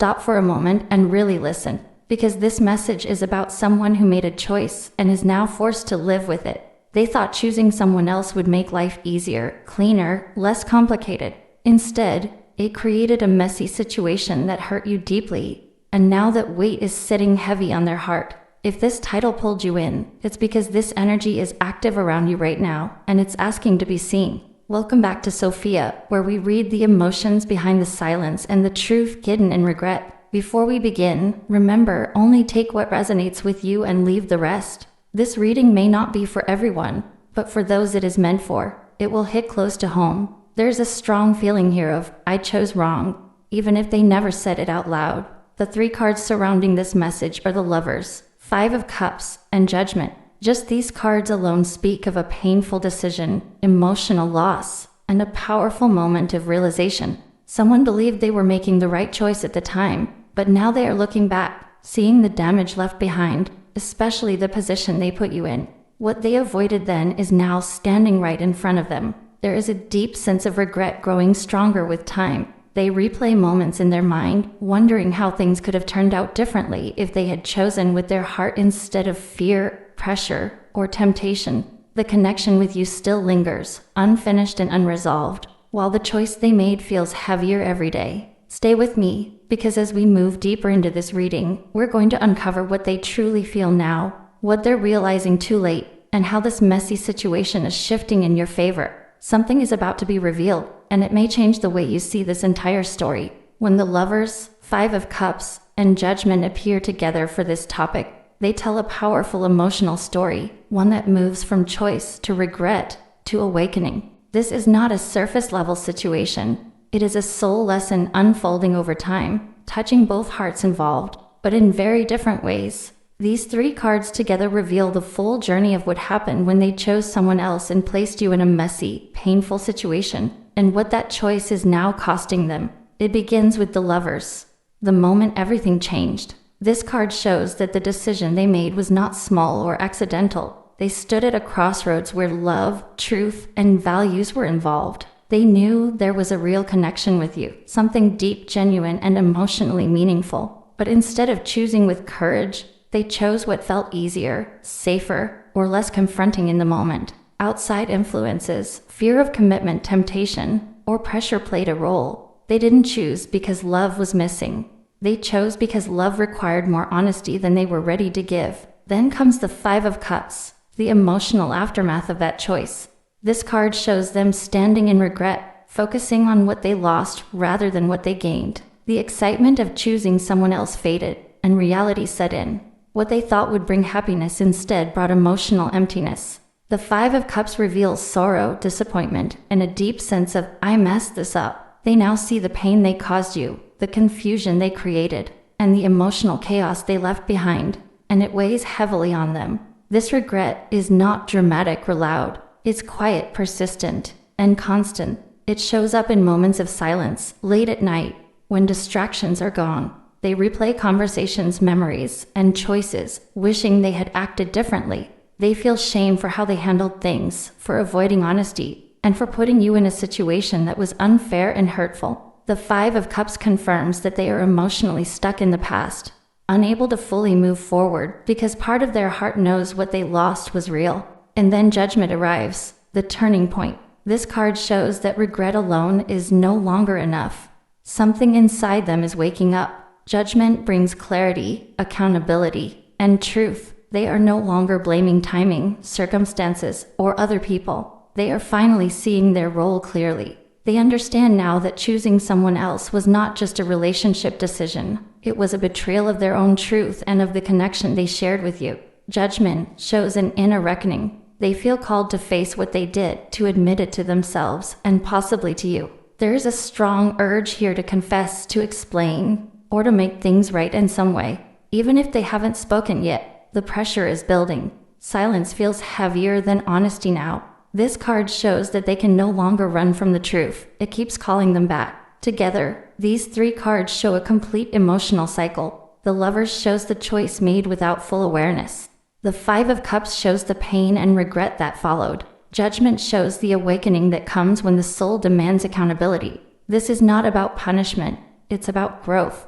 Stop for a moment and really listen, because this message is about someone who made a choice and is now forced to live with it. They thought choosing someone else would make life easier, cleaner, less complicated. Instead, it created a messy situation that hurt you deeply, and now that weight is sitting heavy on their heart. If this title pulled you in, it's because this energy is active around you right now, and it's asking to be seen. Welcome back to Sophia, where we read the emotions behind the silence and the truth hidden in regret. Before we begin, remember, only take what resonates with you and leave the rest. This reading may not be for everyone, but for those it is meant for, it will hit close to home. There's a strong feeling here of, I chose wrong, even if they never said it out loud. The 3 cards surrounding this message are the Lovers, 5 of Cups, and Judgment. Just these cards alone speak of a painful decision, emotional loss, and a powerful moment of realization. Someone believed they were making the right choice at the time, but now they are looking back, seeing the damage left behind, especially the position they put you in. What they avoided then is now standing right in front of them. There is a deep sense of regret growing stronger with time. They replay moments in their mind, wondering how things could have turned out differently if they had chosen with their heart instead of fear, pressure, or temptation. The connection with you still lingers, unfinished and unresolved, while the choice they made feels heavier every day. Stay with me, because as we move deeper into this reading, we're going to uncover what they truly feel now, what they're realizing too late, and how this messy situation is shifting in your favor. Something is about to be revealed, and it may change the way you see this entire story. When the Lovers, 5 of Cups, and Judgment appear together for this topic, they tell a powerful emotional story, one that moves from choice to regret to awakening. This is not a surface-level situation. It is a soul lesson unfolding over time, touching both hearts involved, but in very different ways. These 3 cards together reveal the full journey of what happened when they chose someone else and placed you in a messy, painful situation, and what that choice is now costing them. It begins with the Lovers, the moment everything changed. This card shows that the decision they made was not small or accidental. They stood at a crossroads where love, truth, and values were involved. They knew there was a real connection with you, something deep, genuine, and emotionally meaningful. But instead of choosing with courage, they chose what felt easier, safer, or less confronting in the moment. Outside influences, fear of commitment, temptation, or pressure played a role. They didn't choose because love was missing. They chose because love required more honesty than they were ready to give. Then comes the 5 of Cups, the emotional aftermath of that choice. This card shows them standing in regret, focusing on what they lost rather than what they gained. The excitement of choosing someone else faded, and reality set in. What they thought would bring happiness instead brought emotional emptiness. The 5 of Cups reveals sorrow, disappointment, and a deep sense of, I messed this up. They now see the pain they caused you, the confusion they created, and the emotional chaos they left behind, and it weighs heavily on them. This regret is not dramatic or loud. It's quiet, persistent, and constant. It shows up in moments of silence, late at night, when distractions are gone. They replay conversations, memories, and choices, wishing they had acted differently. They feel shame for how they handled things, for avoiding honesty, and for putting you in a situation that was unfair and hurtful. The 5 of Cups confirms that they are emotionally stuck in the past, unable to fully move forward because part of their heart knows what they lost was real. And then Judgment arrives, the turning point. This card shows that regret alone is no longer enough. Something inside them is waking up. Judgment brings clarity, accountability, and truth. They are no longer blaming timing, circumstances, or other people. They are finally seeing their role clearly. They understand now that choosing someone else was not just a relationship decision. It was a betrayal of their own truth and of the connection they shared with you. Judgment shows an inner reckoning. They feel called to face what they did, to admit it to themselves, and possibly to you. There is a strong urge here to confess, to explain, or to make things right in some way. Even if they haven't spoken yet, the pressure is building. Silence feels heavier than honesty now. This card shows that they can no longer run from the truth. It keeps calling them back. Together, these 3 cards show a complete emotional cycle. The Lovers shows the choice made without full awareness. The 5 of Cups shows the pain and regret that followed. Judgment shows the awakening that comes when the soul demands accountability. This is not about punishment. It's about growth.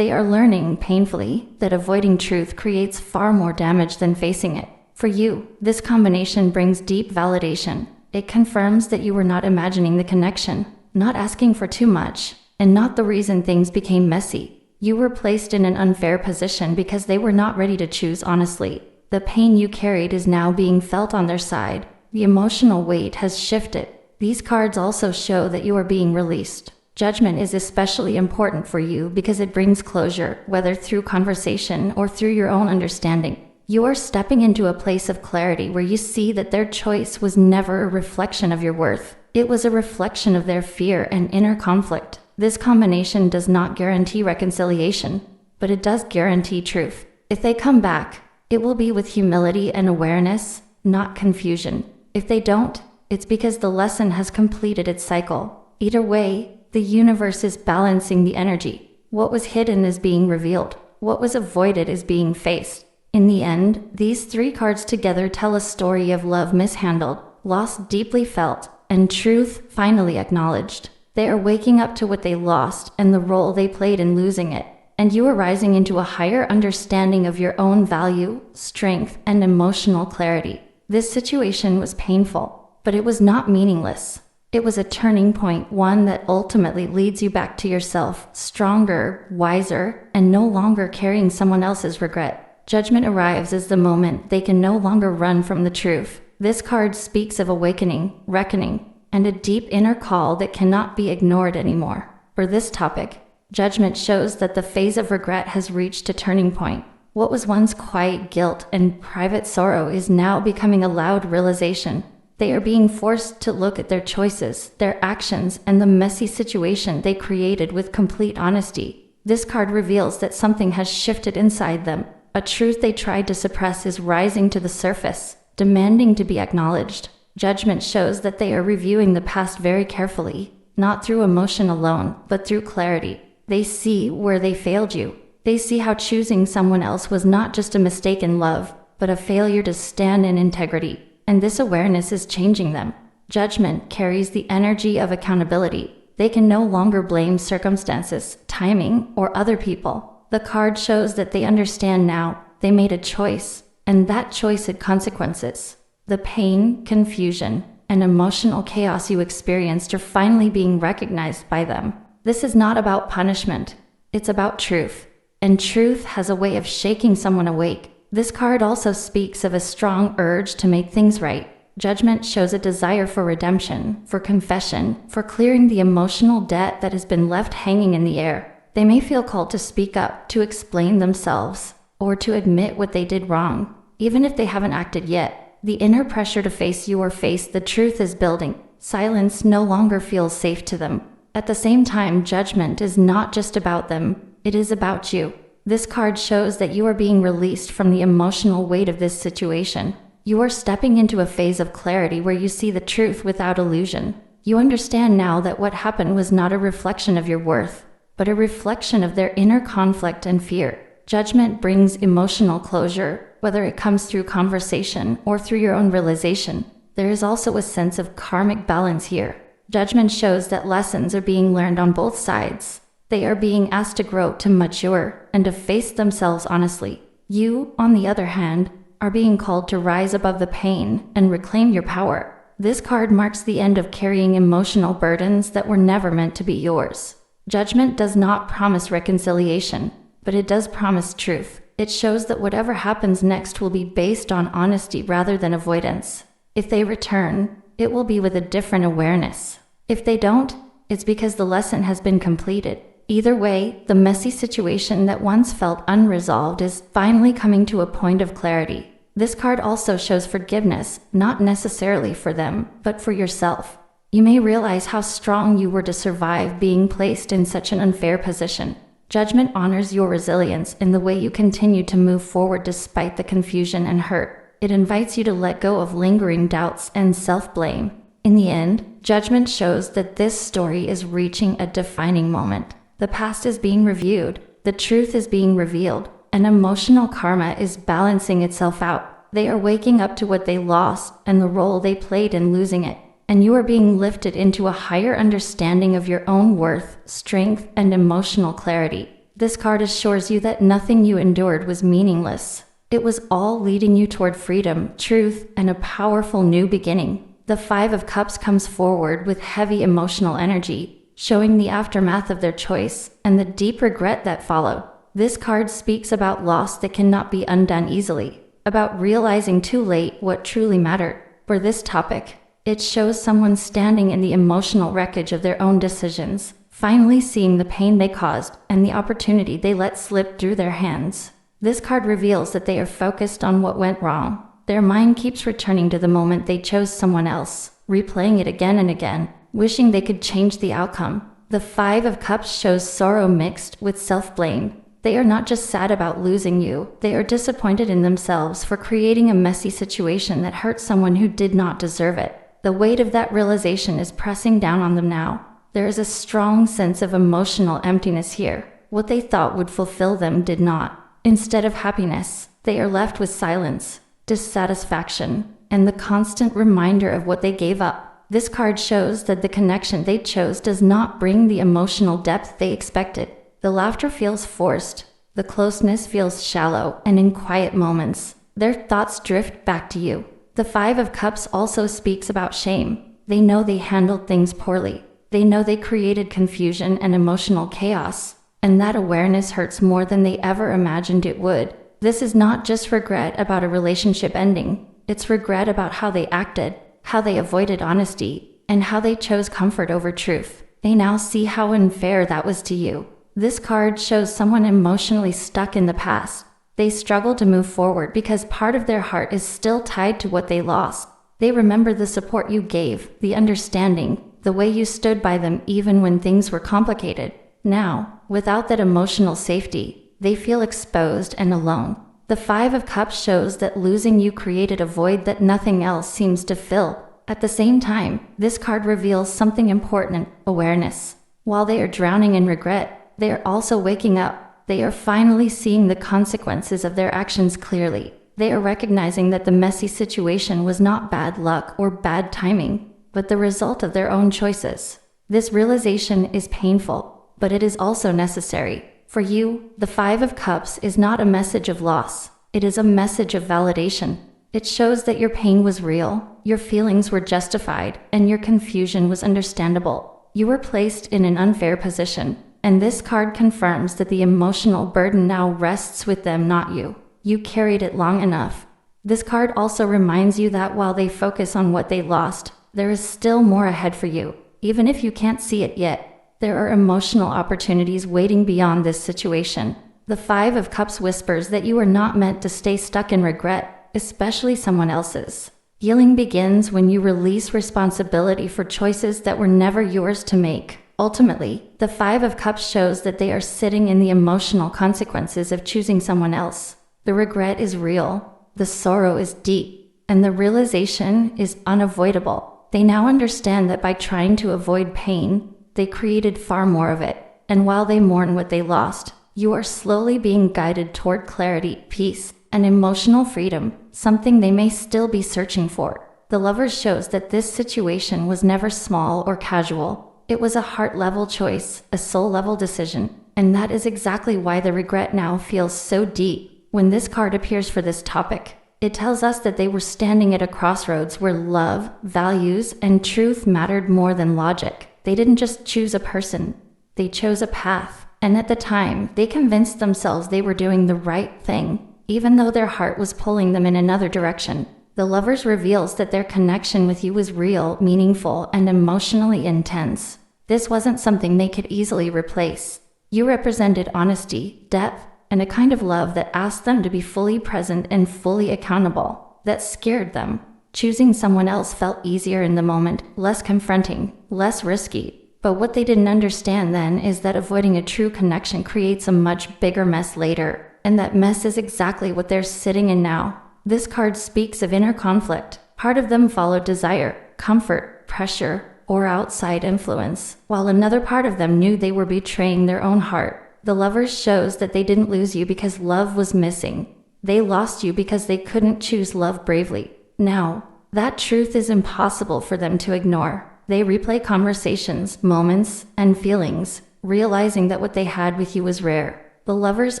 They are learning painfully that avoiding truth creates far more damage than facing it. For you, this combination brings deep validation. It confirms that you were not imagining the connection, not asking for too much, and not the reason things became messy. You were placed in an unfair position because they were not ready to choose honestly. The pain you carried is now being felt on their side. The emotional weight has shifted. These cards also show that you are being released. Judgment is especially important for you because it brings closure, whether through conversation or through your own understanding. You are stepping into a place of clarity where you see that their choice was never a reflection of your worth. It was a reflection of their fear and inner conflict. This combination does not guarantee reconciliation, but it does guarantee truth. If they come back, it will be with humility and awareness, not confusion. If they don't, it's because the lesson has completed its cycle. Either way, the universe is balancing the energy. What was hidden is being revealed. What was avoided is being faced. In the end, these three cards together tell a story of love mishandled, loss deeply felt, and truth finally acknowledged. They are waking up to what they lost and the role they played in losing it. And you are rising into a higher understanding of your own value, strength, and emotional clarity. This situation was painful, but it was not meaningless. It was a turning point, one that ultimately leads you back to yourself, stronger, wiser, and no longer carrying someone else's regret. Judgment arrives as the moment they can no longer run from the truth. This card speaks of awakening, reckoning, and a deep inner call that cannot be ignored anymore. For this topic, Judgment shows that the phase of regret has reached a turning point. What was once quiet guilt and private sorrow is now becoming a loud realization. They are being forced to look at their choices, their actions, and the messy situation they created with complete honesty. This card reveals that something has shifted inside them. A truth they tried to suppress is rising to the surface, demanding to be acknowledged. Judgment shows that they are reviewing the past very carefully, not through emotion alone, but through clarity. They see where they failed you. They see how choosing someone else was not just a mistake in love, but a failure to stand in integrity. And this awareness is changing them. Judgment carries the energy of accountability. They can no longer blame circumstances, timing, or other people. The card shows that they understand now. They made a choice, and that choice had consequences. The pain, confusion, and emotional chaos you experienced are finally being recognized by them. This is not about punishment. It's about truth. And truth has a way of shaking someone awake. This card also speaks of a strong urge to make things right. Judgment shows a desire for redemption, for confession, for clearing the emotional debt that has been left hanging in the air. They may feel called to speak up, to explain themselves, or to admit what they did wrong. Even if they haven't acted yet, the inner pressure to face you or face the truth is building. Silence no longer feels safe to them. At the same time, judgment is not just about them, it is about you. This card shows that you are being released from the emotional weight of this situation. You are stepping into a phase of clarity where you see the truth without illusion. You understand now that what happened was not a reflection of your worth, but a reflection of their inner conflict and fear. Judgment brings emotional closure, whether it comes through conversation or through your own realization. There is also a sense of karmic balance here. Judgment shows that lessons are being learned on both sides. They are being asked to grow, to mature, and to face themselves honestly. You, on the other hand, are being called to rise above the pain and reclaim your power. This card marks the end of carrying emotional burdens that were never meant to be yours. Judgment does not promise reconciliation, but it does promise truth. It shows that whatever happens next will be based on honesty rather than avoidance. If they return, it will be with a different awareness. If they don't, it's because the lesson has been completed. Either way, the messy situation that once felt unresolved is finally coming to a point of clarity. This card also shows forgiveness, not necessarily for them, but for yourself. You may realize how strong you were to survive being placed in such an unfair position. Judgment honors your resilience in the way you continue to move forward despite the confusion and hurt. It invites you to let go of lingering doubts and self-blame. In the end, Judgment shows that this story is reaching a defining moment. The past is being reviewed, the truth is being revealed, and emotional karma is balancing itself out. They are waking up to what they lost and the role they played in losing it. And you are being lifted into a higher understanding of your own worth, strength, and emotional clarity. This card assures you that nothing you endured was meaningless. It was all leading you toward freedom, truth, and a powerful new beginning. The Five of Cups comes forward with heavy emotional energy, showing the aftermath of their choice and the deep regret that followed. This card speaks about loss that cannot be undone easily, about realizing too late what truly mattered. For this topic, it shows someone standing in the emotional wreckage of their own decisions, finally seeing the pain they caused and the opportunity they let slip through their hands. This card reveals that they are focused on what went wrong. Their mind keeps returning to the moment they chose someone else, replaying it again and again, wishing they could change the outcome. The Five of Cups shows sorrow mixed with self-blame. They are not just sad about losing you, they are disappointed in themselves for creating a messy situation that hurt someone who did not deserve it. The weight of that realization is pressing down on them now. There is a strong sense of emotional emptiness here. What they thought would fulfill them did not. Instead of happiness, they are left with silence, dissatisfaction, and the constant reminder of what they gave up. This card shows that the connection they chose does not bring the emotional depth they expected. The laughter feels forced, the closeness feels shallow, and in quiet moments, their thoughts drift back to you. The Five of Cups also speaks about shame. They know they handled things poorly. They know they created confusion and emotional chaos, and that awareness hurts more than they ever imagined it would. This is not just regret about a relationship ending. It's regret about how they acted, how they avoided honesty, and how they chose comfort over truth. They now see how unfair that was to you. This card shows someone emotionally stuck in the past. They struggle to move forward because part of their heart is still tied to what they lost. They remember the support you gave, the understanding, the way you stood by them even when things were complicated. Now, without that emotional safety, they feel exposed and alone. The Five of Cups shows that losing you created a void that nothing else seems to fill. At the same time, this card reveals something important: awareness. While they are drowning in regret, they are also waking up. They are finally seeing the consequences of their actions clearly. They are recognizing that the messy situation was not bad luck or bad timing, but the result of their own choices. This realization is painful, but it is also necessary. For you, the Five of Cups is not a message of loss. It is a message of validation. It shows that your pain was real, your feelings were justified, and your confusion was understandable. You were placed in an unfair position, and this card confirms that the emotional burden now rests with them, not you. You carried it long enough. This card also reminds you that while they focus on what they lost, there is still more ahead for you. Even if you can't see it yet, there are emotional opportunities waiting beyond this situation. The Five of Cups whispers that you are not meant to stay stuck in regret, especially someone else's. Healing begins when you release responsibility for choices that were never yours to make. Ultimately, the Five of Cups shows that they are sitting in the emotional consequences of choosing someone else. The regret is real, the sorrow is deep, and the realization is unavoidable. They now understand that by trying to avoid pain, they created far more of it. And while they mourn what they lost, you are slowly being guided toward clarity, peace, and emotional freedom, something they may still be searching for. The Lovers shows that this situation was never small or casual. It was a heart-level choice, a soul-level decision, and that is exactly why the regret now feels so deep. When this card appears for this topic, it tells us that they were standing at a crossroads where love, values, and truth mattered more than logic. They didn't just choose a person, they chose a path, and at the time, they convinced themselves they were doing the right thing, even though their heart was pulling them in another direction. The Lovers reveals that their connection with you was real, meaningful, and emotionally intense. This wasn't something they could easily replace. You represented honesty, depth, and a kind of love that asked them to be fully present and fully accountable. That scared them. Choosing someone else felt easier in the moment, less confronting, less risky. But what they didn't understand then is that avoiding a true connection creates a much bigger mess later. And that mess is exactly what they're sitting in now. This card speaks of inner conflict. Part of them followed desire, comfort, pressure, or outside influence, while another part of them knew they were betraying their own heart. The Lovers shows that they didn't lose you because love was missing. They lost you because they couldn't choose love bravely. Now, that truth is impossible for them to ignore. They replay conversations, moments, and feelings, realizing that what they had with you was rare. The Lovers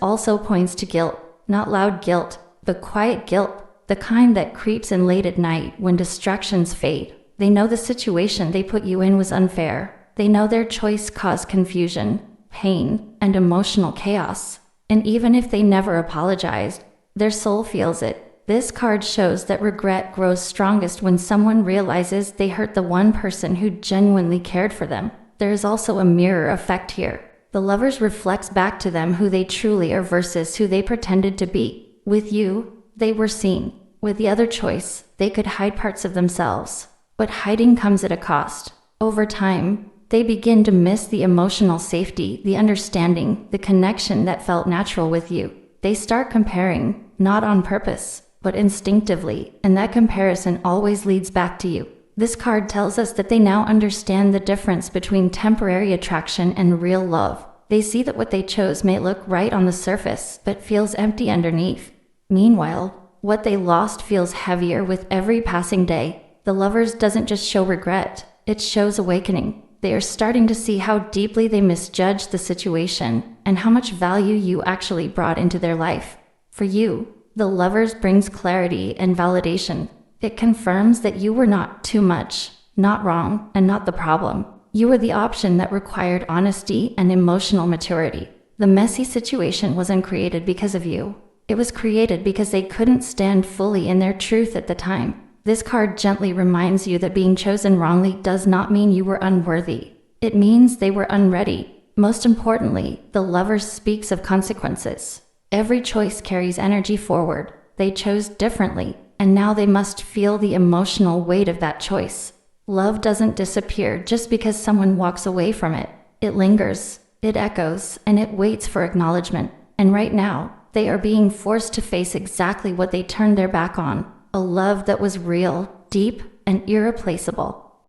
also points to guilt, not loud guilt, but quiet guilt, the kind that creeps in late at night when distractions fade. They know the situation they put you in was unfair. They know their choice caused confusion, pain, and emotional chaos. And even if they never apologized, their soul feels it. This card shows that regret grows strongest when someone realizes they hurt the one person who genuinely cared for them. There is also a mirror effect here. The Lovers reflects back to them who they truly are versus who they pretended to be. With you, they were seen. With the other choice, they could hide parts of themselves. But hiding comes at a cost. Over time, they begin to miss the emotional safety, the understanding, the connection that felt natural with you. They start comparing, not on purpose, but instinctively, and that comparison always leads back to you. This card tells us that they now understand the difference between temporary attraction and real love. They see that what they chose may look right on the surface, but feels empty underneath. Meanwhile, what they lost feels heavier with every passing day. The Lovers doesn't just show regret, it shows awakening. They are starting to see how deeply they misjudged the situation and how much value you actually brought into their life. For you, the Lovers brings clarity and validation. It confirms that you were not too much, not wrong, and not the problem. You were the option that required honesty and emotional maturity. The messy situation wasn't created because of you. It was created because they couldn't stand fully in their truth at the time. This card gently reminds you that being chosen wrongly does not mean you were unworthy. It means they were unready. Most importantly, the Lovers speaks of consequences. Every choice carries energy forward. They chose differently, and now they must feel the emotional weight of that choice. Love doesn't disappear just because someone walks away from it. It lingers, it echoes, and it waits for acknowledgement. And right now, they are being forced to face exactly what they turned their back on. A love that was real, deep, and irreplaceable.